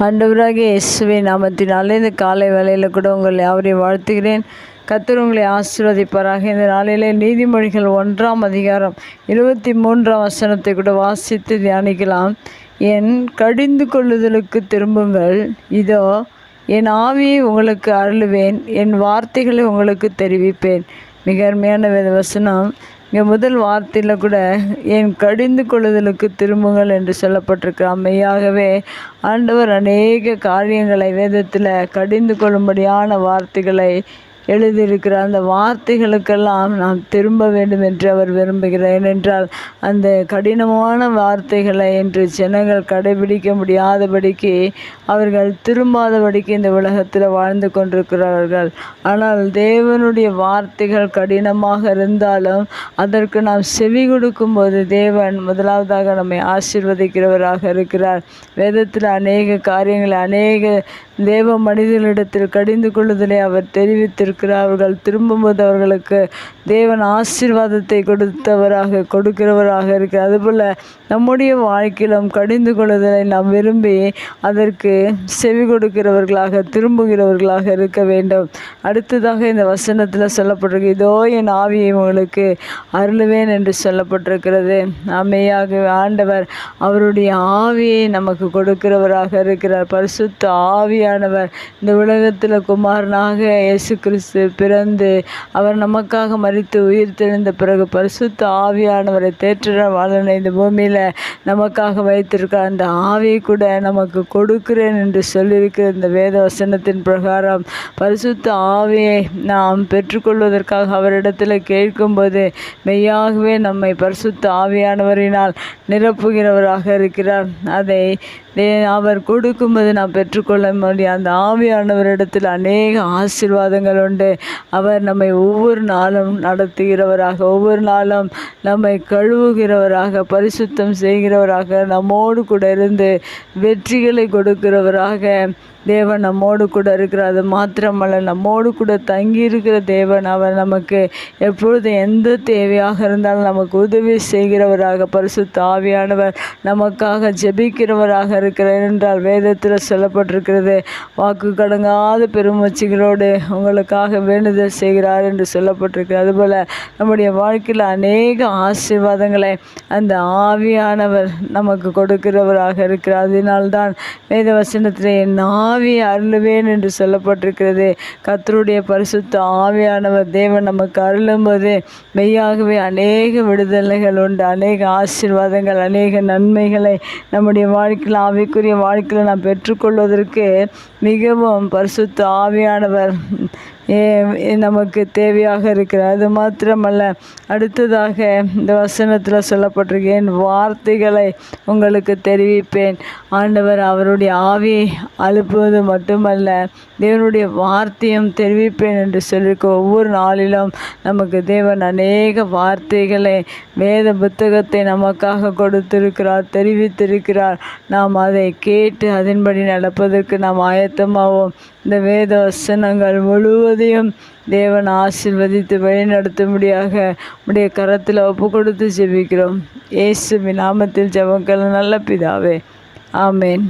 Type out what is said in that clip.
ஆண்டவராகிய இயேசுவின் நாமத்தினாலே இந்த காலை வேளையில் கூட உங்களை யாவரையும் வாழ்த்துகிறேன். கர்த்தர் உங்களை ஆசீர்வதிப்பாராக. இந்த நாளிலே நீதிமொழிகள் 1ஆம் அதிகாரம் 23ஆம் வசனத்தை கூட வாசித்து தியானிக்கலாம். என் கடிந்து கொள்ளுதலுக்கு திரும்புங்கள், இதோ என் ஆவியை உங்களுக்கு அருளுவேன், என் வார்த்தைகளை உங்களுக்கு தெரிவிப்பேன். மிக அருமையான வேத வசனம். இங்கே முதல் வார்த்தையில் கூட என் கடிந்து கொள்ளுதலுக்கு திரும்புங்கள் என்று சொல்லப்பட்டிருக்கு. மெய்யாகவே ஆண்டவர் அநேக காரியங்களை வேதத்தில் கடிந்து கொள்ளும்படியான வார்த்தைகளை எழுதியிருக்கிறார். அந்த வார்த்தைகளுக்கெல்லாம் நாம் திரும்ப வேண்டும் என்று அவர் விரும்புகிறார். ஏனென்றால் அந்த கடினமான வார்த்தைகளை இன்று ஜனங்கள் கடைபிடிக்க முடியாதபடிக்கு, அவர்கள் திரும்பாதபடிக்கு இந்த உலகத்தில் வாழ்ந்து கொண்டிருக்கிறார்கள். ஆனால் தேவனுடைய வார்த்தைகள் கடினமாக இருந்தாலும் அதற்கு நாம் செவி கொடுக்கும்போது தேவன் முதலாவதாக நம்மை ஆசீர்வதிக்கிறவராக இருக்கிறார். வேதத்தில் அநேக காரியங்களை அநேக தேவ மனிதர்களிடத்தில் கடிந்து கொள்ளுதலை அவர் தெரிவித்திருக்கிறார். அவர்கள் திரும்பும்போது அவர்களுக்கு தேவன் ஆசீர்வாதத்தை கொடுக்கிறவராக இருக்கிறார். அதுபோல் நம்முடைய வாழ்க்கையிலும் கடிந்து கொள்ளுதலை நாம் விரும்பி அதற்கு செவி கொடுக்கிறவர்களாக திரும்புகிறவர்களாக இருக்க வேண்டும். அடுத்ததாக இந்த வசனத்தில் சொல்லப்பட்டிருக்கு, இதோ என் ஆவியை உங்களுக்கு அருளுவேன் என்று சொல்லப்பட்டிருக்கிறது. மெய்யாகவே ஆண்டவர் அவருடைய ஆவியை நமக்கு கொடுக்கிறவராக இருக்கிறார். பரிசுத்த ஆவியானவர் இந்த உலகத்தில் குமாரனாக இயேசு கிறிஸ்து பிறந்து அவர் நமக்காக மரித்து உயிர் தெழுந்த பிறகு பரிசுத்த ஆவியானவரை தேற்ற வாழனை இந்த பூமியில் நமக்காக வைத்திருக்க அந்த ஆவியை கூட நமக்கு கொடுக்கிறேன் என்று சொல்லியிருக்கிற இந்த வேத வசனத்தின் பிரகாரம் பரிசுத்த ஆவியை நாம் பெற்றுக்கொள்வதற்காக அவரிடத்தில் கேட்கும்போது மெய்யாகவே நம்மை பரிசுத்த ஆவியானவரினால் நிரப்புகிறவராக இருக்கிறார். அதை அவர் கொடுக்கும்போது நாம் பெற்றுக்கொள்ள முடியும். அந்த ஆவியானவரிடத்தில் அநேக ஆசீர்வாதங்கள் உண்டு. அவர் நம்மை ஒவ்வொரு நாளும் நடத்துகிறவராக, ஒவ்வொரு நாளும் நம்மை கழுவுகிறவராக, பரிசுத்தம் செய்கிறவராக, நம்மோடு கூட இருந்து வெற்றிகளை கொடுக்கிறவராக தேவன் நம்மோடு கூட இருக்கிறார். அது மாத்திரமல்ல, நம்மோடு கூட தங்கியிருக்கிற தேவன் அவர் நமக்கு எப்பொழுது எந்த தேவையாக இருந்தாலும் நமக்கு உதவி செய்கிறவராக, பரிசுத்த ஆவியானவர் நமக்காக ஜெபிக்கிறவராக இருக்கிறார் என்றால் வேதத்தில் சொல்லப்பட்டிருக்கிறது. வாக்கு கடங்காத பெருமூச்சுகளோடு உங்களுக்காக வேண்டுதல் செய்கிறார் என்று சொல்லப்பட்டிருக்கிறது. அதுபோல் நம்முடைய வாழ்க்கையில் அநேக ஆசீர்வாதங்களை அந்த ஆவியானவர் நமக்கு கொடுக்கிறவராக இருக்கிறார். அதனால்தான் வேத வசனத்தில் என் ஆவியை அருளுவேன் என்று சொல்லப்பட்டிருக்கிறது. கர்த்தருடைய பரிசுத்த ஆவியானவர் தேவன் நமக்கு அருளும்போது மெய்யாகவே அநேக விடுதலைகள் உண்டு, அநேக ஆசீர்வாதங்கள், அநேக நன்மைகளை நம்முடைய வாழ்க்கையில் ஆவிக்குரிய வாழ்க்கையில் நாம் பெற்றுக்கொள்வதற்கு மிகவும் பரிசுத்த ஆவியானவர் நமக்கு தேவையாக இருக்கிறார். அது மாத்திரமல்ல, அடுத்ததாக இந்த வசனத்தில் சொல்லப்பட்டிருக்கு, என் வார்த்தைகளை உங்களுக்கு தெரிவிப்பேன். ஆண்டவர் அவருடைய ஆவியை அனுப்புவது மட்டுமல்ல, தேவனுடைய வார்த்தையும் தெரிவிப்பேன் என்று சொல்லியிருக்க. ஒவ்வொரு நாளிலும் நமக்கு தேவன் அநேக வார்த்தைகளை வேத புத்தகத்தை நமக்காக கொடுத்திருக்கிறார், தெரிவித்திருக்கிறார். நாம் அதை கேட்டு அதன்படி நடப்பதற்கு நாம் ஆயத்தமாவோம். இந்த வேத வசனங்கள் முழுவதையும் தேவன் ஆசீர்வதித்து வழிநடத்தும்படியாக உடைய கரத்தில் ஒப்பு கொடுத்து ஜெபிக்கிறோம். இயேசுவின் நாமத்தில் ஜெபங்கள் நல்ல பிதாவே, ஆமேன்.